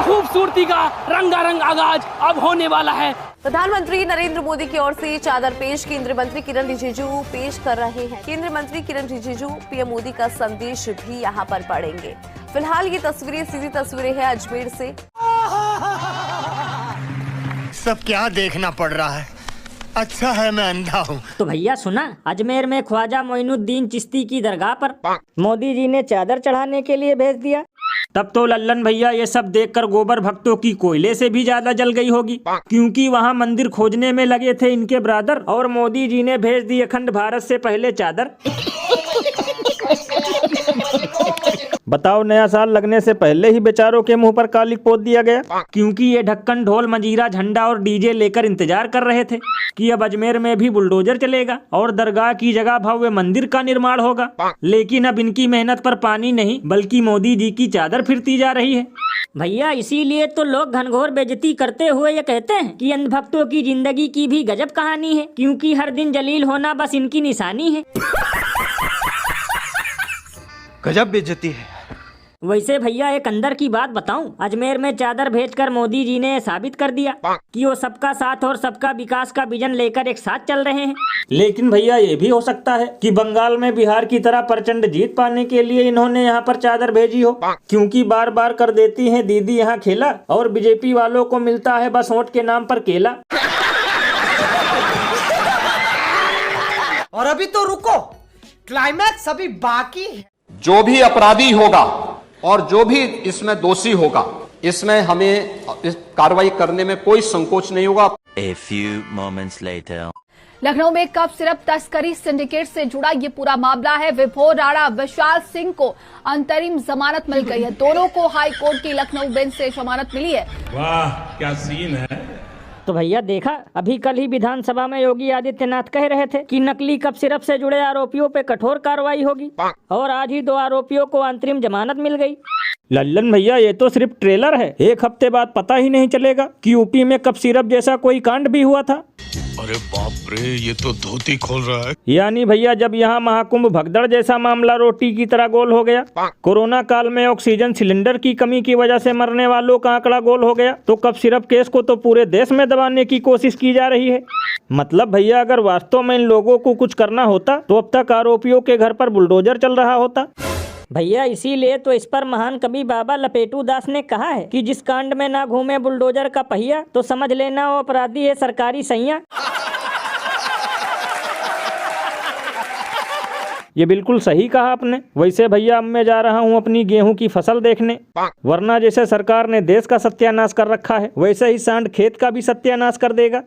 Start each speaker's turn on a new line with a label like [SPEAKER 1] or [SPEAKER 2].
[SPEAKER 1] खूबसूरती का रंगारंग आगाज अब होने वाला है।
[SPEAKER 2] प्रधानमंत्री नरेंद्र मोदी की ओर से चादर पेश केंद्रीय मंत्री किरण रिजिजू पेश कर रहे हैं। केंद्रीय मंत्री किरण रिजिजू पीएम मोदी का संदेश भी यहाँ पर पढ़ेंगे। फिलहाल ये तस्वीरें सीधी तस्वीरें हैं अजमेर से।
[SPEAKER 3] सब क्या देखना पड़ रहा है, अच्छा है मैं अंधा हूँ।
[SPEAKER 4] तो भैया सुना, अजमेर में ख्वाजा मोइनुद्दीन चिश्ती की दरगाह पर मोदी जी ने चादर चढ़ाने के लिए भेज दिया।
[SPEAKER 5] तब तो लल्लन भैया ये सब देखकर गोबर भक्तों की कोयले से भी ज्यादा जल गई होगी, क्योंकि वहाँ मंदिर खोजने में लगे थे इनके ब्रदर और मोदी जी ने भेज दी अखंड भारत से पहले चादर। बताओ, नया साल लगने से पहले ही बेचारों के मुंह पर कालिक पोत दिया गया, क्योंकि ये ढक्कन ढोल मंजीरा झंडा और डीजे लेकर इंतजार कर रहे थे कि अब अजमेर में भी बुलडोजर चलेगा और दरगाह की जगह भव्य मंदिर का निर्माण होगा। लेकिन अब इनकी मेहनत पर पानी नहीं बल्कि मोदी जी की चादर फिरती जा रही है।
[SPEAKER 4] भैया इसीलिए तो लोग घनघोर बेइज्जती करते हुए ये कहते हैं कि अंधभक्तों की जिंदगी की भी गजब कहानी है, क्योंकि हर दिन जलील होना बस इनकी निशानी है।
[SPEAKER 6] गजब बेइज्जती है।
[SPEAKER 4] वैसे भैया एक अंदर की बात बताऊं, अजमेर में चादर भेजकर मोदी जी ने साबित कर दिया कि वो सबका साथ और सबका विकास का विजन लेकर एक साथ चल रहे हैं।
[SPEAKER 5] लेकिन भैया ये भी हो सकता है कि बंगाल में बिहार की तरह प्रचंड जीत पाने के लिए इन्होंने यहाँ पर चादर भेजी हो, क्योंकि बार बार कर देती हैं दीदी यहाँ खेला और बीजेपी वालों को मिलता है बस वोट के नाम पर केला।
[SPEAKER 7] और अभी तो रुको, क्लाइमैक्स अभी बाकी है।
[SPEAKER 8] जो भी अपराधी होगा और जो भी इसमें दोषी होगा, इसमें हमें इस कार्रवाई करने में कोई संकोच नहीं होगा।
[SPEAKER 9] A few moments later.
[SPEAKER 10] Lucknow में कफ सिरप तस्करी सिंडिकेट से जुड़ा ये पूरा मामला है। विभोर राणा विशाल सिंह को अंतरिम जमानत मिल गई है। दोनों को हाई कोर्ट की लखनऊ बेंच से जमानत मिली है।
[SPEAKER 11] वाह क्या सीन है।
[SPEAKER 4] तो भैया देखा, अभी कल ही विधानसभा में योगी आदित्यनाथ कह रहे थे कि नकली कफ सिरप से जुड़े आरोपियों पे कठोर कार्रवाई होगी, और आज ही 2 आरोपियों को अंतरिम जमानत मिल गई।
[SPEAKER 5] लल्लन भैया ये तो सिर्फ ट्रेलर है, एक हफ्ते बाद पता ही नहीं चलेगा कि यूपी में कफ सिरप जैसा कोई कांड भी हुआ था।
[SPEAKER 11] अरे बाप रे, ये तो धोती खोल रहा है।
[SPEAKER 5] यानी भैया जब यहाँ महाकुंभ भगदड़ जैसा मामला रोटी की तरह गोल हो गया, कोरोना काल में ऑक्सीजन सिलेंडर की कमी की वजह से मरने वालों का आंकड़ा गोल हो गया, तो कफ सिरप केस को तो पूरे देश में दबाने की कोशिश की जा रही है। मतलब भैया अगर वास्तव में इन लोगों को कुछ करना होता तो अब तक आरोपियों के घर पर बुलडोजर चल रहा होता।
[SPEAKER 4] भैया इसीलिए तो इस पर महान कवि बाबा लपेटू दास ने कहा है कि जिस कांड में ना घूमे बुलडोजर का पहिया तो समझ लेना वो अपराधी है सरकारी सैया।
[SPEAKER 5] ये बिल्कुल सही कहा आपने। वैसे भैया अब मैं जा रहा हूँ अपनी गेहूं की फसल देखने, वरना जैसे सरकार ने देश का सत्यानाश कर रखा है वैसे ही सांड खेत का भी सत्यानाश कर देगा।